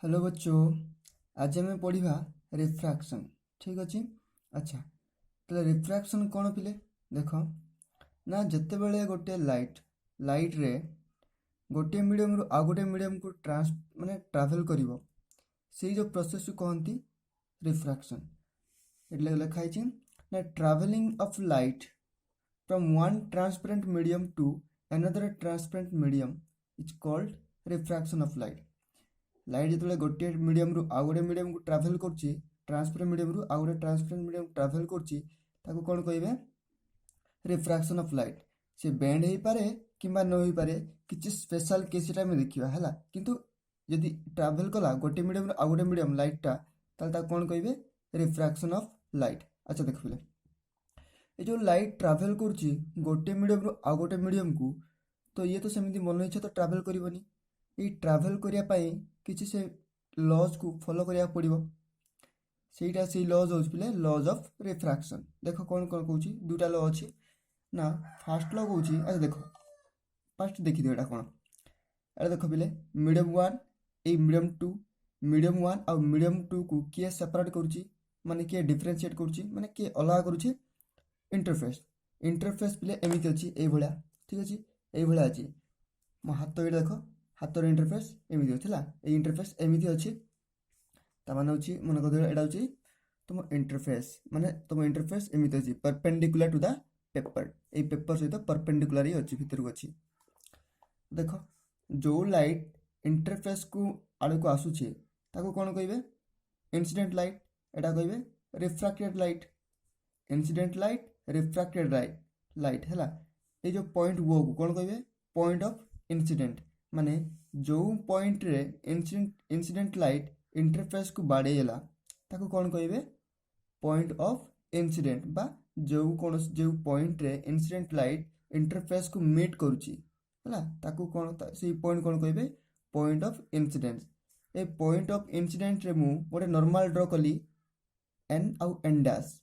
Hello बच्चों। आज आम पढ़ा रिफ्रैक्शन। ठीक अच्छे। अच्छा, तो रिफ्रैक्शन कौन पिले देख ना जितेबाला गोटे लाइट रे गोटे मीडियम रु आउ गोटे मीडियम को माने ट्रावेल करिवो से जो प्रोसेस को कहती रिफ्रैक्शन। एटले लिखाई ना travelling of light from one transparent medium to another transparent medium is called refraction of light. Light जो गोटे मीडियम रु आउ गोटे मीडियम को ट्रावेल कर ट्रांसपेरेंट मीडियम रु आउ गोटे ट्रांसपेरेंट मीडियम ट्रावेल कर कौन कहे रिफ्रैक्शन ऑफ लाइट। से बेंड हो पारे कि न हो पारे किसी स्पेशल केस देखा है किंतु जदि ट्रावेल कला गोटे मीडियम रु आउ गोटे मीडियम लाइटा ताल कौन कहे रिफ्रैक्शन ऑफ लाइट। अच्छा देख पे ये जो लाइट ट्रावेल कर गोटे मीडियम रु आउ गोटे मीडियम को तो ये तो सेमती मन इच्छा तो ट्रावेल करनी ये ट्रावेल करने किसी से लॉज को फॉलो करा पड़ो सेटा से लॉज हो पे लॉज ऑफ रिफ्रैक्शन। देख कौन कौन कौन दुटा लॉ अच्छी ना फास्ट लॉ कौन। अच्छा देख फास्ट देखी दियो कौन अरे देख पे medium one a medium one आउ मीडियम टू को किए सेपरेट करुच्ची माने किए डिफरेंशिएट करुच्ची माने किए अलग करुच्ची इंटरफेस। इंटरफेस पे एमती अच्छी ये ठीक अच्छे ये अच्छी मो हाथ ये देख हाथर इंटरफेस एमती अच्छी है इंटरफेस एमती अच्छी ताने हूँ मन कर यहाँ हूँ तुम इंटरफेस माने तुम इंटरफेस एमती अच्छी परपेंडिकुलर टू द पेपर ये पेपर सहित परपेंडिकुलर ही अच्छी भितर को अच्छी। देख जो लाइट इंटरफेस को आड़ को आसूचे कौन कहे इंसिडेंट लाइट एटा कहे refracted light. Incident light refracted light है ये जो पॉइंट वो को कौन कहे पॉइंट ऑफ इंसिडेंट माने जो पॉइंट रे इंसिडेंट लाइट इंटरफेस को बाड़ेला ताको कौन कहे पॉइंट ऑफ इंसिडेंट बा जो कौन जो पॉइंट रे इंसिडेंट लाइट इंटरफेस को मीट करुच्ची है ताको कौन से पॉइंट कौन कहे पॉइंट ऑफ इंसिडेंट। ए पॉइंट ऑफ इंसिडेंट रे मु गोटे नॉर्मल ड्रॉ कली एन आउ एन डैश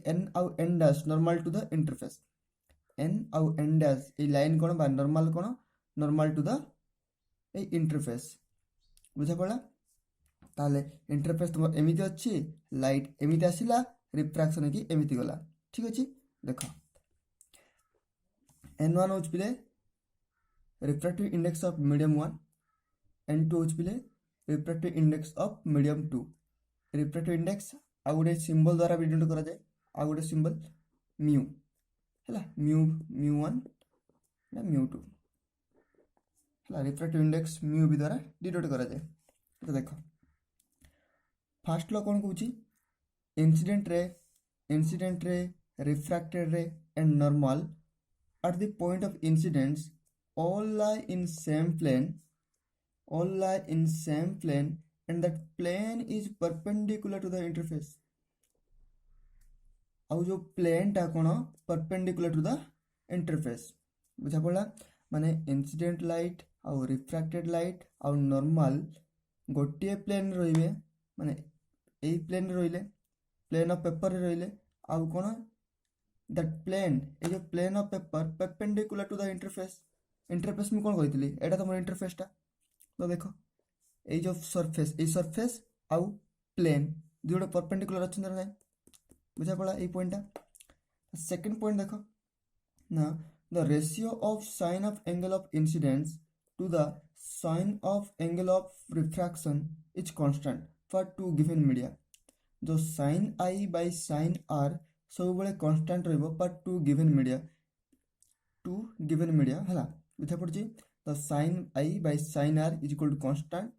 एन आउ N dash normal to the interface N आउ एन डैश ये लाइन कौन बा नॉर्मल कौन नॉर्मल टू द इंटरफेस बुझा पड़ा। ताले इंटरफेस तुम एमती अच्छी लाइट एमती आसला रिफ्रैक्शन की एमती गला ठीक अच्छे। देख एन वन हूँ पे refractive index of medium one n two हूँ पे refractive index of medium two. Refractive index आ गोटे सिंबल द्वारा भी डिनोट करा जाए आ गोटे सिंबल म्यू है mu mu one mu two है रिफ्रैक्टिव इंडेक्स म्यू भी द्वारा डिनोट करा जाए। तो देख फास्ट लॉ कौन कौच incident ray refracted ray and normal at the point of incidence all lie in same plane and that plane is perpendicular to the interface। आउ जो प्लेन टा कौन परपेंडिकुलर टू द इंटरफेस बुझा पड़ा माने incident light आउ refracted light आउ normal गोटे प्लेन रही माने यही प्लेन रही प्लेन ऑफ पेपर रही आउ कौन दैट प्लेन ये जो plane of paper perpendicular to the interface में कौन कही एटा तुम इंटरफेस टा तो देख ये जो सरफेस आउ प्लेन दुटा परपेंडिकुलर अच्छे ना बुझा पड़ा ये पॉइंटा। सेकंड पॉइंट देख ना the ratio of sine of angle of incidence to the sine of angle of refraction is constant for two given media. जो sine I by sine r सब बड़े कन्स्टाट रहा टू गिवन मीडिया है बुझा पड़ी the sine I by sine r is equal to constant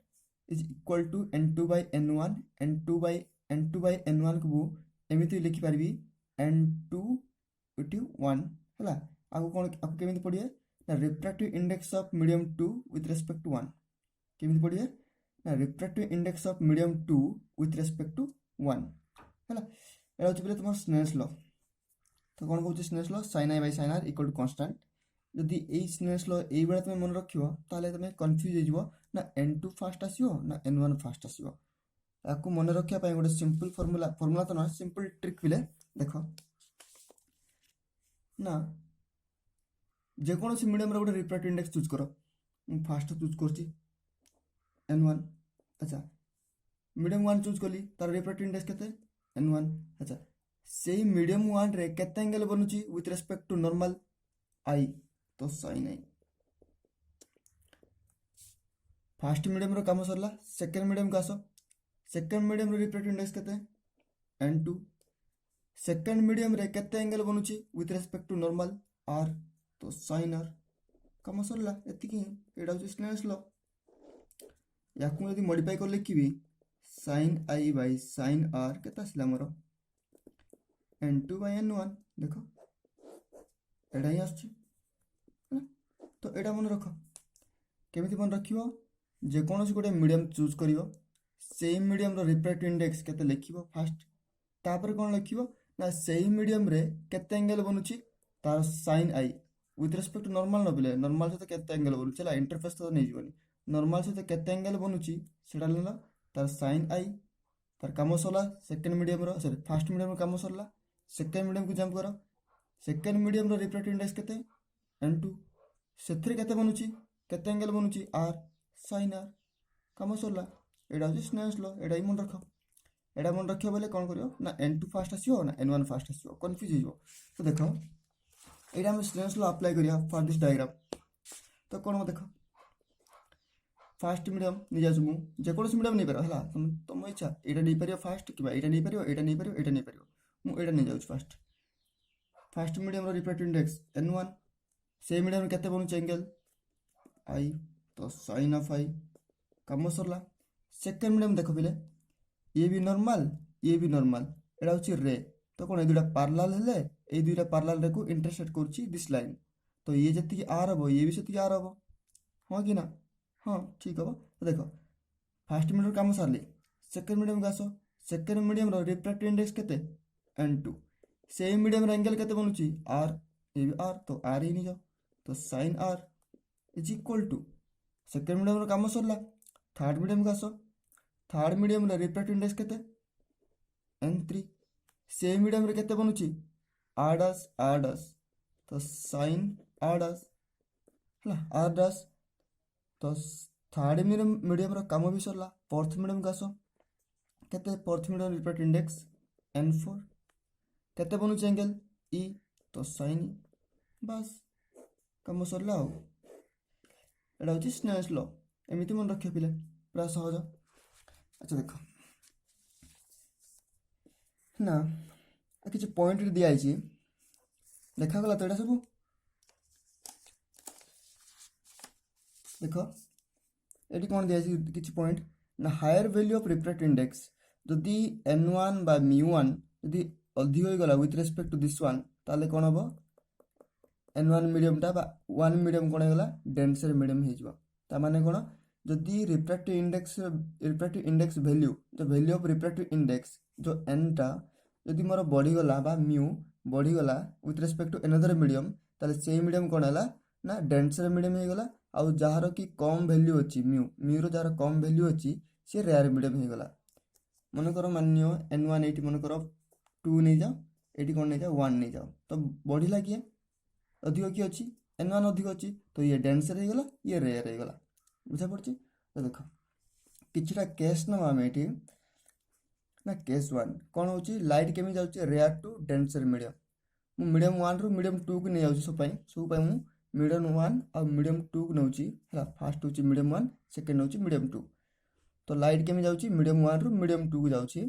is equal to n two by n one n one को एमती लिखिपारि एन टू इटू वन है आपको कौन आपको केमी पढ़िए ना refractive index of medium two with respect to one केमी पढ़िए ना refractive index of medium two with respect to one है এটা হচ্ছে বলে তোমার স্নেলস ল। তো কোন কହୁଛି snails law sin i by sin r equal to constant. যদি এই স্নেলস ল এইভাবে তুমি মনে রাখিব তাহলে তুমি কনফ্यूज হয়ে যাব না n2 ফার্স্ট আসিব না n1 ফার্স্ট আসিব। তাকে মনে রাখিবা পাই গোটে সিম্পল ফর্মুলা তো না সিম্পল ট্রিক বিলে দেখো না যেকোনসি মিডিয়াম রে গোটে রিফ্রैक्टिव इंडेक्स चूज करो। फास्ट चूज करছি n1 अच्छा मीडियम वन चूज कली तार रिफ्रैक्टिव इंडेक्स केते n1। अच्छा से मीडियम वन रे केते एंगल बनुची with respect to normal i तो sin आई। फर्स्ट मीडियम रो काम सरला सेकंड मीडियम का आसो सेकंड मीडियम रो रिफ्रैक्टिव इंडेक्स केते n2। सेकंड मीडियम रे केते एंगल बनुची with respect to normal r तो sin r। काम सरला एतिकी एडा होची स्नेल्स लॉ। याकू यदि मॉडिफाई कर लिखिबी sin i by sin r केते आसला मोर n2 बाय n1 देखो एडा ही आछी तो एडा मन रख केमिति मन रखिबो जे कोनोसी गोटे मीडियम चूज करिवो सेही मीडियम रो रिफ्रैक्टिव इंडेक्स केते लिखिबो फास्ट तापर कोन लिखिबो ना सेही मीडियम रे केते एंगल बनुची तार sin i with respect to normal नबिले नॉर्मल से केते एंगल बनुची चला इंटरफेस तो नै जीवनी नॉर्मल से केते एंगल बनुची सेडा लेला तार sin i तार काम सरला सेकंड मीडियम रो सॉरी फर्स्ट मीडियम रो काम सरला सेकंड मीडियम को जंप करो सेकंड मीडियम रो रिफ्रैक्टिव इंडेक्स केते n2 सेथरे केते बनुची केते एंगल बनुची r sin r काम सरला एडा होची स्नेल्स लॉ एडा ही मन रख एडा मन रखियो बोले कोन करियो ना n2 फास्ट आसीओ ना n1 फास्ट आसीओ कंफ्यूज हो तो देखो एडा हम स्नेल्स लॉ अप्लाई करिया फॉर दिस डायग्राम तो कोन म देखो फास्ट मीडियम नि जासु मु जे कोनस मीडियम नै पर हला तुम इच्छा एडा नै परियो फास्ट कि एडा नै परियो एडा नै परियो एडा नै परियो मु एडा नै जाउछ फास्ट मीडियम रो रिफ्रैक्टिव इंडेक्स n1 से मीडियम केते बनुची एंगल i तो sin ऑफ i काम सरला सेकंड मीडियम देखो पिले ये भी नॉर्मल एडा होची रे तो कोन ए दुटा पैरेलल हेले ए दुटा पैरेलल रे को इंटरसेक्ट करची दिस लाइन तो ये जति आर हबो ये भी सेति आर हबो हां कि ना हां ठीक हबो तो देखो फर्स्ट मीडियम काम सरली सेकंड मीडियम गासो सेकंड मीडियम रो रिफ्रैक्टिव इंडेक्स केते n2 सेम मीडियम रो एंगल केते बनुची r ये भी r तो r ही नि जाओ तो sin r is equal to second medium रो काम सरला थर्ड मीडियम गासो थर्ड मीडियम रो रिफ्रैक्टिव इंडेक्स केते n3 सेम मीडियम रे केते बनुची r डैश तो sin r डैश हला r डैश तो थर्ड मीडियम रो काम भी सरला फोर्थ मीडियम गासो केते fourth medium refractive index n4 केते बनुची एंगल e तो sin e बस काम सरला हो एडा होची स्नेल्स लॉ एमिति मन रखियो पिले पूरा सहज। अच्छा देखो ना किसी पॉइंट दिया है देखा गला तो एटा सब देखो एटी कौन दिया है किसी पॉइंट ना higher value of refractive index जदि n1 बा μ1 जदि अधिक हो गला with respect to this one ताले कोन हबो n1 मीडियम टा बा 1 मीडियम कोन हेगला डेंसर मीडियम हे जिवो ता माने कोन जदि refractive index value the value of refractive index जो n टा जदि मोर बढ़ी गला बा म्यू बढ़ी गला with respect to another medium ताले से मीडियम कोन हला ना डेंसर मीडियम हे गला आउ जहार की कम वैल्यू अछि म्यू रो जहार कम वैल्यू अछि से रेयर मीडियम हे गला मन करो मानियो n1 एटी मन करो 2 नै जाओ एटी कोन नै जाओ 1 नै जाओ तो बढ़िला किए अधिक कि अछि n1 अधिक अछि तो ये डेंसर हे गला ये रेयर हे गला बुझा पड़छि तो देखो किछटा केस न मामे एटी ना केस 1 कोन होछि लाइट केमि जाउछि रेयर टू डेंसर मीडियम मु मीडियम 1 रो मीडियम 2 को नै जाउछि सब पई मु मीडियम 1 और मीडियम 2 को नउछि हला फर्स्ट होछि मीडियम 1 सेकंड होछि मीडियम 2 तो लाइट केमि जाउछि मीडियम 1 रो मीडियम 2 को जाउछि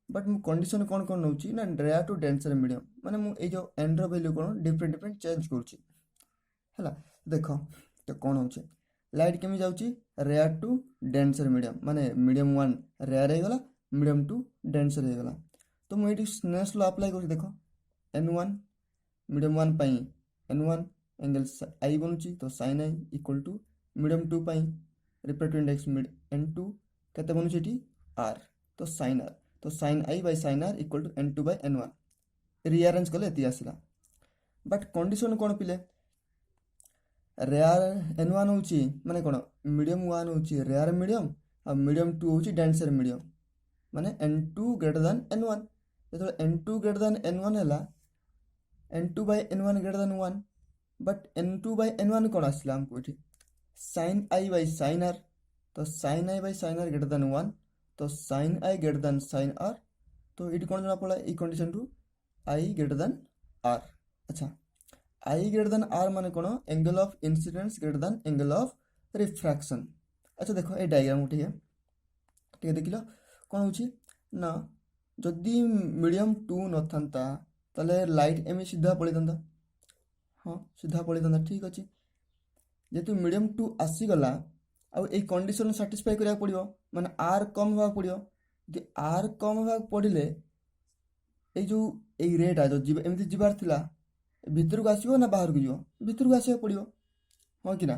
बट मु कंडीशन कोन कोन नउछि ना रेयर टू डेंसर मीडियम माने मु ए जो n रो वैल्यू कोन डिफरेंट चेंज करछि हला देखो तो कोन होछि लाइट केमि जाउछि रेयर टू डेंसर मीडियम माने मीडियम 1 रेयर हे गला मीडियम 2 डेंसर हे गला तो मु एटी स्नेल्स लॉ अप्लाई करछि देखो n1 मीडियम 1 पई n1 एंगल i बनुछि तो sin i equal to medium 2 पई रिफ्रैक्टिव इंडेक्स n2 केते बनुछि एटी r तो sin i by sin r equal to n2 by n1 rearrange कले एति आसिला बट कंडीशन कोन पिले रेयर n1 होची माने कोन मीडियम 1 होची रेयर मीडियम और मीडियम 2 होची डेंसर मीडियम माने n2 ग्रेटर देन n1 जेतो n2 ग्रेटर देन n1 हैला n2 by n1 greater than 1 but n2 by n1 कोन आसिला हमको एठी sin i by sin r तो sine I by sine R greater than 1, तो sine I greater than sine R, तो ये कौन जना पड़ा ये कंडीशन रु आई ग्रेटर देन आर। अच्छा, आई ग्रेटर देन आर माने कौन, angle of incidence greater than angle of refraction. अच्छा देखो ये डायग्राम टे देख लो कौन हो ना, जदि मीडियम 2 न था ताले लाइट एम सीधा पड़े था, हाँ सीधा पड़े था, ठीक अच्छे। जेहेतु मीडियम 2 आसीगला आई कंडीशन साटिस्फाई करा पड़ो, माने आर कम होगा पड़ो। यदि आर कम होगा पड़े जो रेटा जो एमती जीवार थिला भितर को आसो ना बाहर को जीव, भितर को आसवा पड़ो, हाँ कि ना।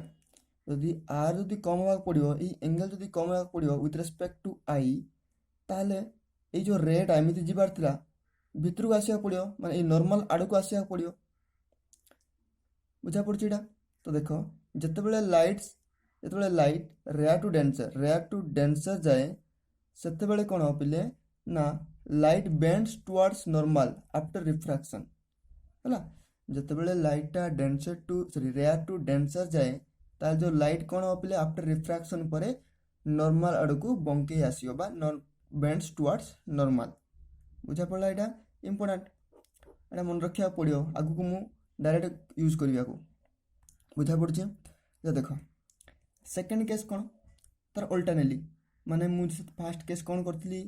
जदि आर जदि कम होगा पड़ो, ये एंगल जदि कम होगा पड़ो विथ रेस्पेक्ट टू आई, ताहले ये जो रेटा एमती जीवार थिला भितर को आसवा पड़ो, माने ये नॉर्मल आड़ को आसवा पड़ो। बुझा पड़छ एटा। तो देख जितेबाला लाइट रेयर टू डेंसर जाए सेतेबेले कौन हो पिले ना light bends towards normal after refraction है। जितेबाला लाइटा रेयर टू डेंसर जाए ताल जो लाइट कौन हो पिले आफ्टर रिफ्रैक्शन पर नॉर्मल आड़ को बंके आसो बा बेंड्स टुवर्ड्स नॉर्मल। बुझा पड़ा यहाँ इंपोर्टेंट, एटा मन रखा पड़ो आगु को मु डायरेक्ट यूज करने को। बुझा पड़े देख सेकेंड केस कौन तार उल्टा नेली, माने मुझे फास्ट केस कौन करी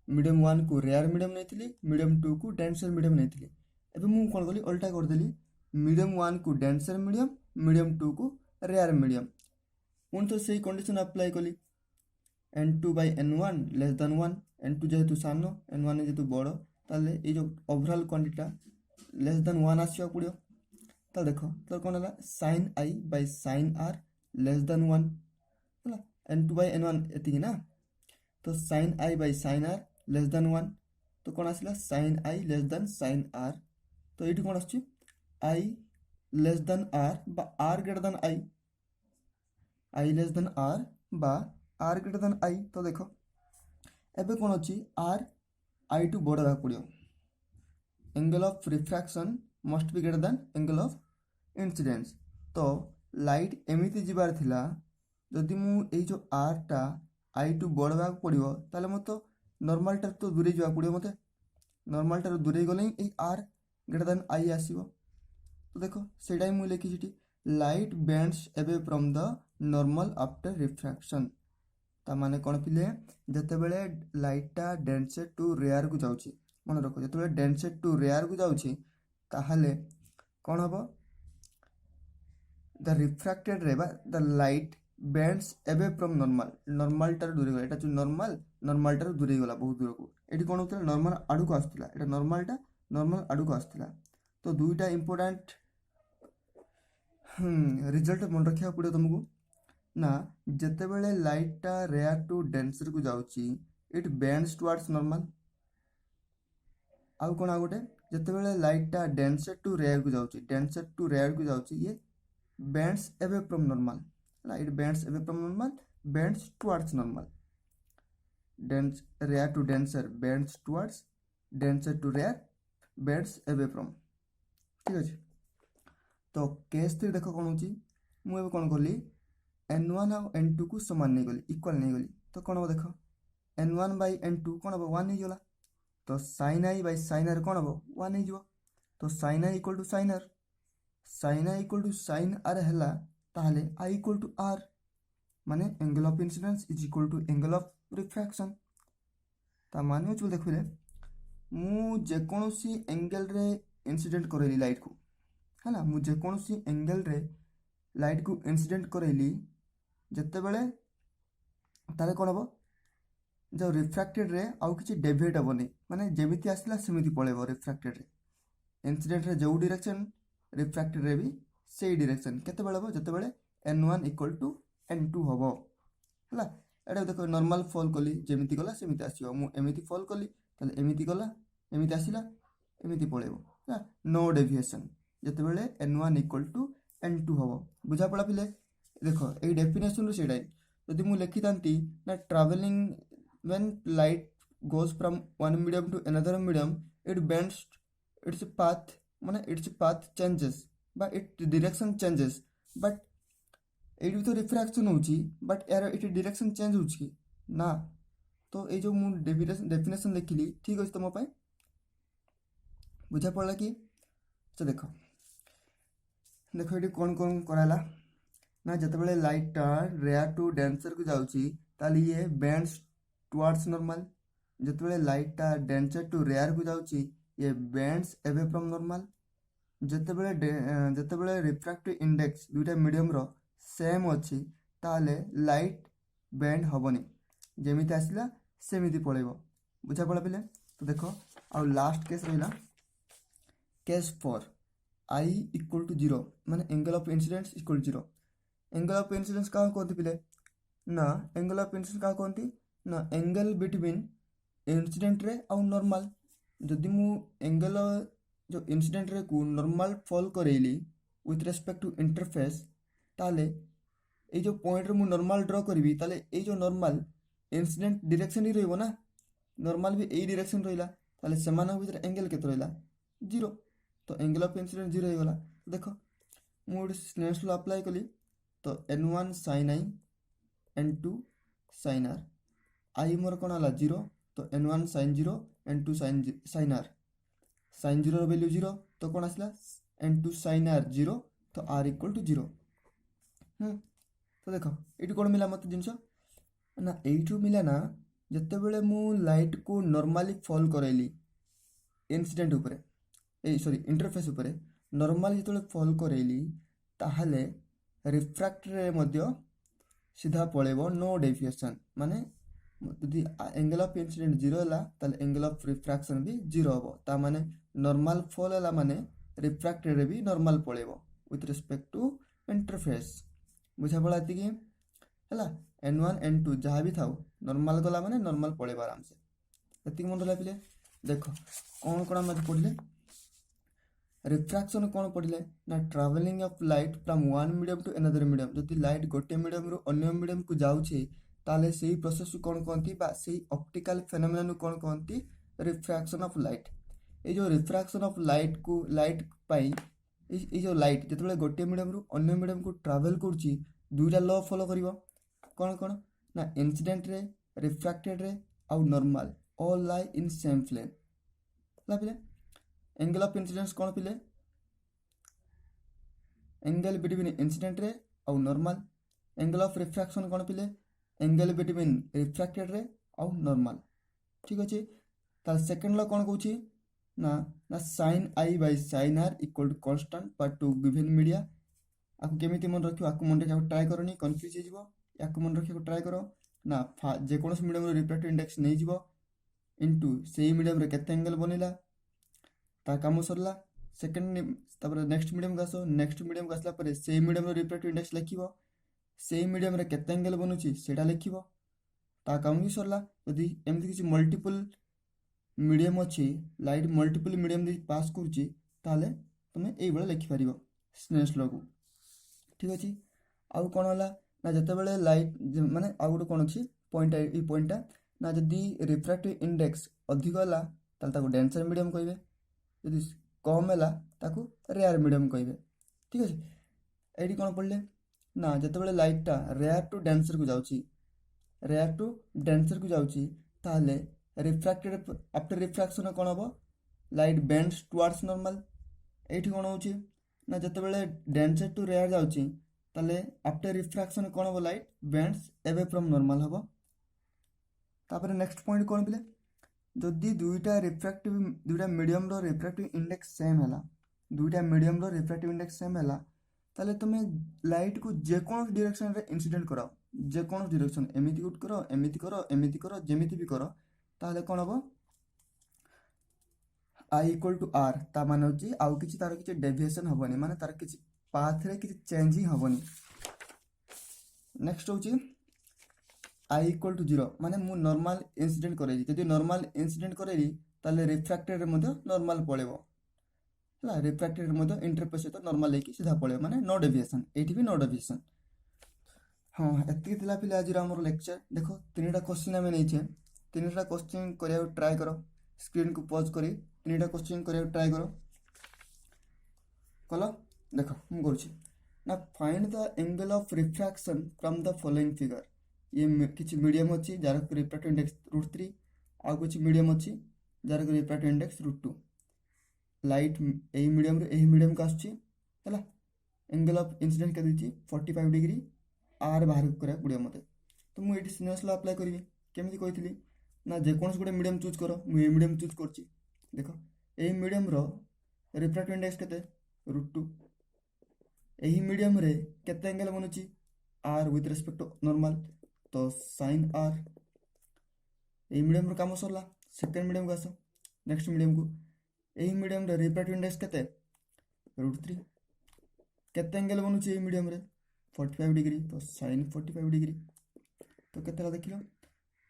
मीडियम 1 को रेयर मीडियम नहीं, मीडियम 2 को डेंसर मीडियम नहीं। एवं मुझे कौन कली उल्टा करदेली मीडियम 1 को डेंसर मीडियम, मीडियम 2 को रेयर मीडियम। पुणी तो सही कंडीशन अप्लाई कली n2 by n1 less than 1, n2 जेहेतु सान n1 जेहेतु बड़ ताले ये जो ओवरऑल क्वांटिटा लेस देन 1 आसवा पड़ो। तो देख तो कौन है sine I by sine R less than 1 है, n2 बाई n1 एति ना। तो sine I by sine R less than 1, तो कौन आसला sine I less than sine R. तो ये कौन आसुची आई लेस देन आर बा R greater than I less than R बा आर ग्रेटर देन आई। तो देख एबे कौन अच्छी आर आई टू बड़ होगा पड़ो, angle of refraction must be greater than angle of incidence. तो लाइट एमती जीवार थिला जदि मु जो आर टा आई टू बड़ होगा पड़ो ताले मत नॉर्मल टार तो दूरे जावा पड़ो, मते नॉर्मल टार दूरे गले ही आर ग्रेटर देन आई आसीबो। तो देखो सेटा ही मुझे लिखी light bends away from the normal after refraction. ता माने कौन पिले जितेबाला लाइटा डेंसर टू रेयर को जाऊँगी, मन रख जो डेंसर टू रेयर को जाऊँगी ताहले कौन हम the refracted ray the light bends away from normal टार दूरे गला, जो नॉर्मल टार दूरे गला बहुत दूर को। ये कौन होता है नॉर्मल आड़ को आसला, ये नॉर्मल आड़ को आसला। तो दुईटा इंपोर्टेंट रिजल्ट मन रखा पड़ो तुमको ना, जितेबाला लाइटा रेयर टू डेंसर को जाऊँगी इट बेंड्स टुवर्ड्स नॉर्मल। आउ कौन आ गोटे जितेबाला लाइटा डेंसर टू रेयर को जाऊँगी ये bends away from normal, it bends away from normal bends towards normal. Rare to denser bends towards, denser to rare bends away from, ठीक अच्छे। तो केस 3 देख कौन हो मुझे कौन कली n1 और n2 को समान नहीं गली, इक्वल नहीं गली। तो कौन हम देख n1 बाई n2 कौन हम 1 हो, तो sine I by sine R कौन हम 1 हो। तो sine I equal to sine R, sine I equal to sine R है ताहले आई इक्वल टू आर, माने angle of incidence is equal to angle of refraction. ता माने जो देखिले मु जेकोसी एंगल रे इंसिडेंट करैली लाइट को है ना, मु जेकोसी एंगल रे लाइट को इंसिडेंट करैली जते बेले ताले कौन हम जो रिफ्रैक्टेड रे आउ किछि डेविएट हेबनी, माने जेमिति आसला सेमिति पळेबो रिफ्रैक्टेड रे। इंसिडेंट रे जो डायरेक्शन रिफ्रैक्टेड रे भी सेई डायरेक्शन केते बेले हो जते बेले n1 इक्वल टू n2 हबो हला। एटा देखो नॉर्मल फॉल कली जेमिति गला सेमिति आसीबो, मु एमिति फॉल कली ताले एमिति गला एमिति आसीला एमिति पळेबो हला, नो डेविएशन जते बेले n1 इक्वल टू n2 हबो। बुझा पड़ा पिले देखो ए डेफिनेशन रो सेडा यदि मु लिखि तांती ना travelling when light goes from one medium to another medium it bends its path, माने इट्स पाथ चेंजेस बा इट डायरेक्शन चेंजेस बट এইটি তো রিফ্ରାକ୍ସନ୍ ହେଉଛି ବଟ୍ ଏହାର ଏଠି ଡିରେକ୍ସନ୍ ଚେଞ୍ଜ ହେଉଛି କି ନା। ତ ଏଇ ଯେଉଁ ମୁଁ ଡେଫିନେସନ୍ ଲେଖିଲି ଠିକ୍ ଅଛି ତୁମ ପାଇଁ ବୁଝା ପଡ଼ିଲା କି? ତ ଦେଖ ଏଠି କ'ଣ କରାହେଲା ନା ଯେତେବେଳେ ଲାଇଟ୍ଟା ରେୟାର୍ ଟୁ ଡେନ୍ସର୍କୁ ଯାଉଛି ତାହେଲେ ଇଏ ବେଣ୍ଡସ୍ ଟୁୱାର୍ଡସ୍ ନର୍ମାଲ୍। ଯେତେବେଳେ ଲାଇଟ୍ଟା ଡେନ୍ସର୍ ଟୁ ରେୟାର୍କୁ ଯାଉଛି ଇଏ ବେଣ୍ଡସ୍ ଏवे ଫ୍ରମ୍ ନର୍ମାଲ୍। ଯେତେବେଳେ ରିଫ୍ରାକ୍ଟିଭ୍ ଇଣ୍ଡେକ୍ସ ଦୁଇଟା ମିଡ଼ିୟମ୍ର ସେମ୍ ଅଛି ତାହେଲେ ଲାଇଟ୍ ବେଣ୍ଡ ହେବନି, ଯେମିତି ଆସିଲା ସେମିତି ପଳେଇବ। ବୁଝାପଡ଼ିଲା ପିଲେ? ତ ଦେଖ ଆଉ ଲାଷ୍ଟ କେସ୍ ରହିଲା କେସ୍ 4 I ଇକ୍ୱାଲ୍ ଟୁ 0 ମାନେ angle of incidence equal to 0। Angle of incidence क्या कहते पिले ना एंगल ऑफ इंसिडेंस क्या कहती ना एंगल बिटवीन इंसिडेंट रे आउ नॉर्मल। जदि मु एंगल जो इंसिडेंट रे को नॉर्मल फॉल करेली विथ रेस्पेक्ट टू इंटरफेस ताले ए जो पॉइंट रे मु नॉर्मल ड्रॉ करबी ताले ए जो नॉर्मल इंसिडेंट डायरेक्शन ही रहइबो ना, नॉर्मल भी ए डायरेक्शन रहिला ताले समान भीतर एंगल केते रहिला 0। तो एंगल ऑफ इंसिडेंस 0 हो गला। देखो मु स्नेल्स लॉ अप्लाई कली तो n1 sin i n2 sin r आई मोर कौन है 0 तो n1 sin 0 n2 sin r sin 0 value 0 तो कौन आसला n2 sin r 0 तो r इक्वल टू 0। तो देखो ये कौन मिला मत जिनस ना यू मिला ना जिते बड़े मु लाइट को नॉर्मली फॉल करैली इंसिडेंट उपरे सॉरी इंटरफेस उपरे नॉर्मली जो फॉल करैली ताहले रिफ्रैक्टर मध्य सीधा पड़ेबो नो डेविएशन माने यदि एंगल ऑफ इंसिडेंट 0 है ताले एंगल ऑफ रिफ्रैक्शन भी 0 हम ता माने नॉर्मल फॉल है माने रिफ्रैक्टर भी नॉर्मल पड़ेबो विथ रिस्पेक्ट टू इंटरफेस। बुझा पड़ा कि है n1 n2 जहाँ भी थाउ नॉर्मल गला माने नॉर्मल पड़ेबो आराम से। एतिक मन रहा पिले देखो कौन कौन आम पढ़ले रिफ्रैक्शन कौन पढ़ले ना travelling of light from one medium to another medium. जदि लाइट गोटे मीडियम रु अन्य मीडियम को जाउछे ताले सेही प्रोसेस को कौन कहती बा सेही ऑप्टिकल फेनोमेनन कौन कहती रिफ्रैक्शन ऑफ लाइट। ये जो रिफ्रैक्शन ऑफ लाइट को लाइट पाई ये जो लाइट जिते गोटे मीडियम रु अन्य मीडियम को ट्रैवल करुच्ची दुईटा लॉ फॉलो करिवो कौन कौन ना इंसिडेंट रे रिफ्रैक्टेड रे आउ normal all lie in same plane. पिले एंगल ऑफ इंसिडेंस कौन पिले एंगल बिटवीन इंसिडेंट रे आउ नॉर्मल। एंगल ऑफ रिफ्रैक्शन कौन पिले एंगल बिटवीन रिफ्रैक्टेड रे आउ नॉर्मल। ठीक अच्छे तार सेकेंड लॉ कौन कहूँ ना ना sine I by sine R equal to constant पर टू गिवन मीडिया। आपको केमिति मन रखियो आपको मन रखिया ट्राई करनी कंफ्यूज हो जिवो याको मन रखिया ट्राई करो ना जेकोनोस मीडियम रो रिफ्रैक्टिव इंडेक्स नहीं जिवो इनटू सेही मीडियम रे केते एंगल बनिला ता काम सरला। सेकेंड तापर नेक्स्ट मीडियम को आसो नेक्स्ट मीडियम को आसला पर सेही मीडियम रो रिफ्रैक्टिव इंडेक्स लिखिबो सेही मीडियम रे केते एंगल बनुची सेटा लिखिबो ता काम भी सरला। यदि एमती किसी मल्टीपल मीडियम अच्छी लाइट मल्टीपल मीडियम दे पास करुची ताले तुमे एई बळे लिखि परिबो स्नेल्स लॉ को। ठीक अछि आउ कोन होला ना जते बेले लाइट माने आउ गोटे कोन अछि पॉइंट ई पॉइंटटा ना जदि रिफ्रैक्टिव इंडेक्स अधिक होला ताले ताको डेंसर मीडियम कहबे यदि कम है ताकू रेयर मीडियम कहे। ठीक है ये कौन पढ़ले ना जिते लाइटा रेयर टू डेंसर को जाऊँगी रेयर टू डेंसर को जाऊँगी ताहले रिफ्रैक्टेड आफ्टर रिफ्रैक्शन कौन हम लाइट बेंड्स टुवर्ड्स नॉर्मल। ये कौन हो ना जिते डेंसर टू रेयर जाऊँगी ताहले आफ्टर रिफ्रैक्शन कौन हम light bends away from normal हम। तापर नेक्स्ट पॉइंट कौन पिले जदि दुईटा मीडियम रो रिफ्रैक्टिव इंडेक्स सेम है दुईटा मीडियम रो रिफ्रैक्टिव इंडेक्स सेम है ताले तुमे लाइट को जेकोन डायरेक्शन रे इंसिडेंट कराओ जेकोन डायरेक्शन एमिति गुड करो एमिति करो एमिति करो जेमिति भी करो ताले कोन हबो आई इक्वल टू आर ता माने होची आउ किछि तार किछि डेविएशन हबनी माने तार किछि पाथ रे किछि चेंज ही हबनी। नेक्स्ट होची आई इक्वल टू 0 माने मु नॉर्मल इंसिडेंट करेली जदि नॉर्मल इंसिडेंट करेली ताले रिफ्रैक्टेड मध्ये नॉर्मल पळेबो हला रिफ्रैक्टेड मध्ये इंटरफेस तो नॉर्मल लेकी सीधा पळेबो माने नो डेविएशन एठी भी नो डेविएशन। हां एति थिला पिले आज हमर लेक्चर देखो तीनटा क्वेश्चन हमें नै छै तीनटा क्वेश्चन करिया ट्राई करो स्क्रीन को पॉज करी तीनटा क्वेश्चन करिया ट्राई करो कलो देखो हम करछि ना find the angle of refraction from the following figure. ये किसी मीडियम अच्छी जार रिफ्रैक्टिव इंडेक्स √3 आउ किसी मीडियम अच्छी जार रिफ्रैक्टिव इंडेक्स √2 लाइट यही मीडियम को आसुची है एंगल ऑफ इंसिडेंट के देती 45 डिग्री आर बाहर करा पड़ो मत तो मुझे सिनेस लॉ अप्लाई करी केमी कही ना जेकोसी गोटे मीडियम चूज कर मुझे मीडियम चूज कर देख यही मीडियम रिफ्रैक्टिव इंडेक्स केते √2 यही मीडियम रे केते एंगल बनुची r with respect to normal तो साइन आर यही मीडियम काम सरला सेकेंड मीडियम को आस नेक्स्ट मीडियम को यही मीडियम रे रिफ्रैक्टिव इंडेक्स केते √3 केते एंगल बनुची यही मीडियम रे 45 डिग्री तो साइन 45 डिग्री तो केतेला देखिलो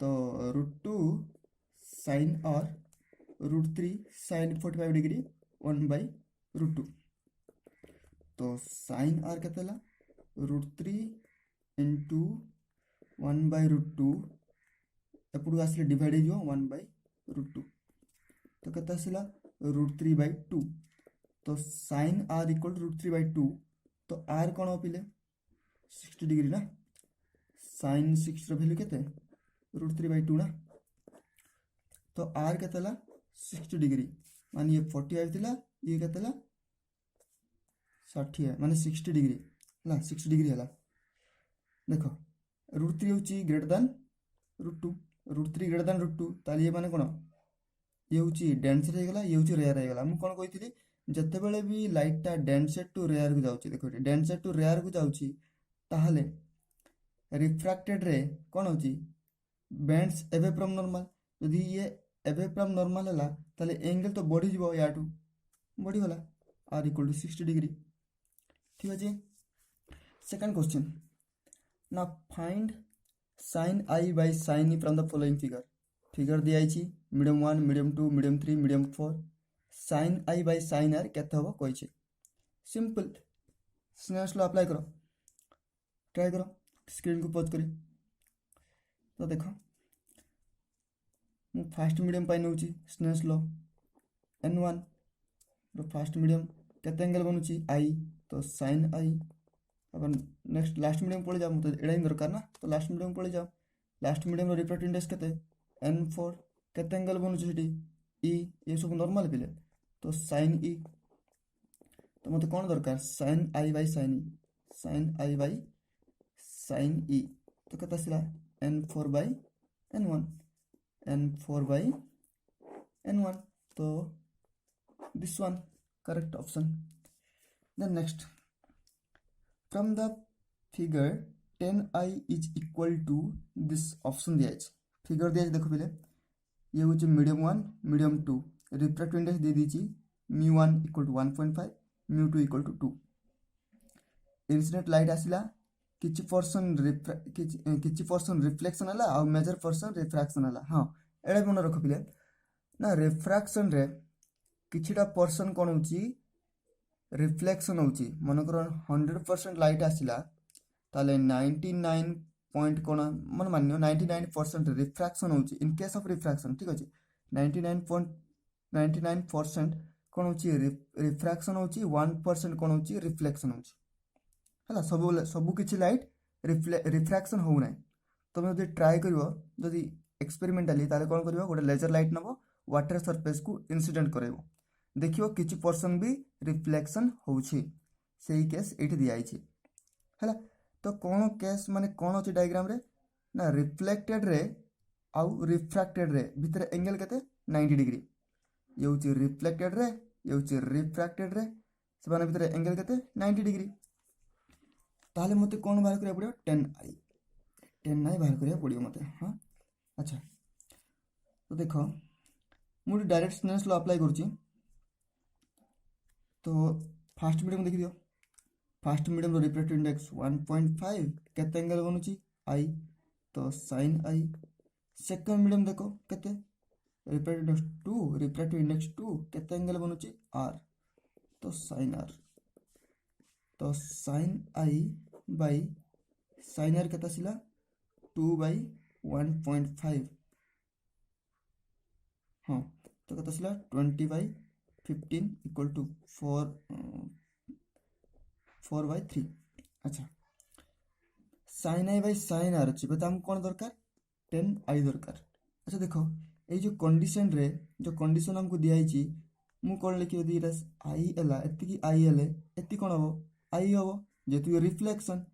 तो √2 साइन आर √3 साइन 45 डिग्री 1/√2 तो साइन आर केतेला √3 इंटू 1/√2 एपटू आसले डिवाइड हो 1/√2 तो केते आसला √3/2 तो साइन आर इक्वल टू √3/2 तो आर कौन पिले 60 डिग्री ना साइन 6 भैल्यू केते √3/2 ना तो आर केतेला 60 डिग्री मान ये 45 थिला ये केतेला 60 माने 60 डिग्री है 60 डिग्री है देख √3 हूँ ग्रेटर दैन √2 √3 ग्रेटर दैन √2 ताली ये माने कौन ये हूँ डेन्सर होगा ये हूँ रेयर होगा मुझे कौन कही जितेबाला भी लाइटा डेन्सर टू रेयर को जाऊँगी देख डेन्सर टू रेयर को जाऊँगी ताहले रिफ्रैक्टेड रे कौन होची बेंड्स एवे फ्रॉम नॉर्मल यदि ये एवे फ्रॉम नॉर्मल है ताले एंगल तो बढ़ी जीवो याटू बढ़ी गला आर इक्वल टू 60 डिग्री ठीक अच्छे सेकंड क्वेश्चन ना find sine I by sine e from the following figure figure दिया medium 1 medium 2 medium 3 medium 4 sine I by sine are केते हम कही सिंपल स्नेल्स लॉ अप्लाई करो ट्राई करो screen को पॉज करी तो देख मु फास्ट मीडियम पाई नौ Snell's law n1 first medium केते एंगल बनूची आई तो साइन आई अब नेक्स्ट लास्ट मीडियम पड़े जाओ मुझे एड़ा ही दरकार ना तो लास्ट मीडियम पड़े जाओ लास्ट मीडियम रिफ्रैक्टिव इंडेक्स केते n4 केते एंगल बनूची सेठी ई ये सब नॉर्मल पिले तो साइन ई तो मत कौन दरकार sine I by sine e तो केते आसला n4/n1 तो this one correct option then next from the figure 10i is equal to this option दिया फिगर दिया देखो पहले ये हूँ मीडियम 1 मीडियम 2 रिफ्रैक्टिव इंडेक्स दे दी μ1 equal to 1.5 μ2 equal to 2 incident light आसला किछि पर्सन रिफ्लेक्शन है आ मेजर पर्सन रिफ्रैक्शन है हाँ एड़ा मन रख पिले ना रिफ्रैक्शन रे किछिटा पर्सन कौन होची रिफ्लेक्शन होची मनकर 100% लाइट आसला ताले 99 पॉइंट कौन मन मान्य 99% रिफ्रैक्शन होची इन केस ऑफ रिफ्रैक्शन ठीक अच्छे 99% कौन होची रिफ्रैक्शन होची 1% कौन होची रिफ्लेक्शन होची है सबू किसी लाइट रिफ्रैक्शन हो ना तुम जो ट्राए कर एक्सपेरिमेंटाली कौन कर गोटे लेजर लाइट नब वाटर सरफेस को इंसिडेंट कर देखियो किसी पर्सन भी रिफ्लेक्शन होछि सेही केस ये दिखाई है तो कौन केस माने कौन अच्छे डायग्राम रे ना रिफ्लेक्टेड रे आउ रिफ्रैक्टेड रे भितर एंगल केते 90 डिग्री ये हूँ रिफ्लेक्टेड रे ये हूँ रिफ्रैक्टेड रे से माने भितर एंगल केते 90 डिग्री ताहले मते कौन बाहर करिया पड़ियो 10i बाहर करिया पड़ियो मते हाँ अच्छा तो देखो मुझे डायरेक्ट स्नेल्स लॉ अप्लाई करूची तो फास्ट मीडियम देखि दियो फास्ट मीडियम रो रिफ्रैक्टिव इंडेक्स 1.5 केते एंगल बनूची आई तो साइन आई सेकंड मीडियम देखो केते रिफ्रैक्टिव इंडेक्स 2 केते एंगल बनूची आर तो साइन आर तो sine I by sine are केते आसिला 2/1.5 हाँ तो केते आसिला 20/15 इक्वल टू 4/3 अच्छा sine I by sine R अच्छी तो आमको कौन दरकार टेन आई दरकार। अच्छा देख ये जो कंडीशन रे जो कंडीशन हमको दिखाई मु कौन लिखी यदि आई है एति आई हेले एति कौन हम आई हम जेहेतु रिफ्लेक्शन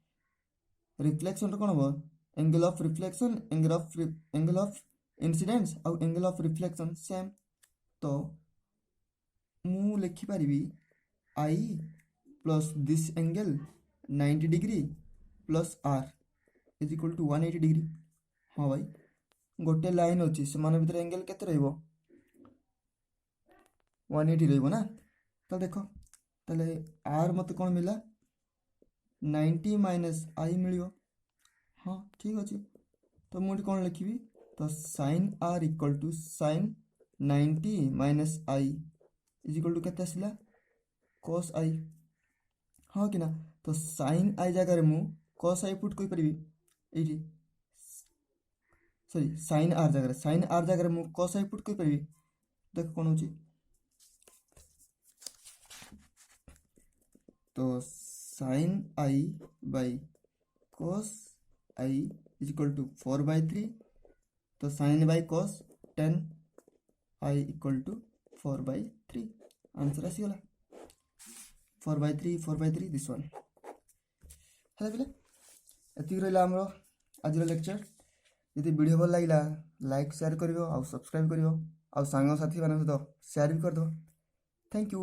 रिफ्लेक्शन कौन हम angle of reflection angle of incidence आउ एंगल ऑफ रिफ्लेक्शन सेम। तो मु लिखिपारि i plus this angle 90 degree plus r is equal to 180 degree. हाँ भाई गोटे लाइन अच्छी से भितर एंगल केते रहिबो 180 रहिबो ना। तो देखो ताले आर मते कौन मिला 90 माइनस आई मिलियो। हाँ ठीक अच्छे तो मुझे कौन लिखी तो sine R equal to sine 90 minus I is equal to केते आसिला कॉस आई। हाँ कि ना तो साइन आई जगह मु कॉस आई पुट करि ये सॉरी साइन आर जगह मु कॉस आई पुट करि देख कौन हो तो sine I by cos i is equal to 4/3 तो sine by cos 10 i equal to 4/3 answer आसीगला 4/3 दिस वन है पे एति रहा आम आज लेक्चर। यदि वीडियो भल लगे लाइक शेयर कर सब्सक्राइब कर सांग साथी मान सहित शेयर भी करदे। Thank you.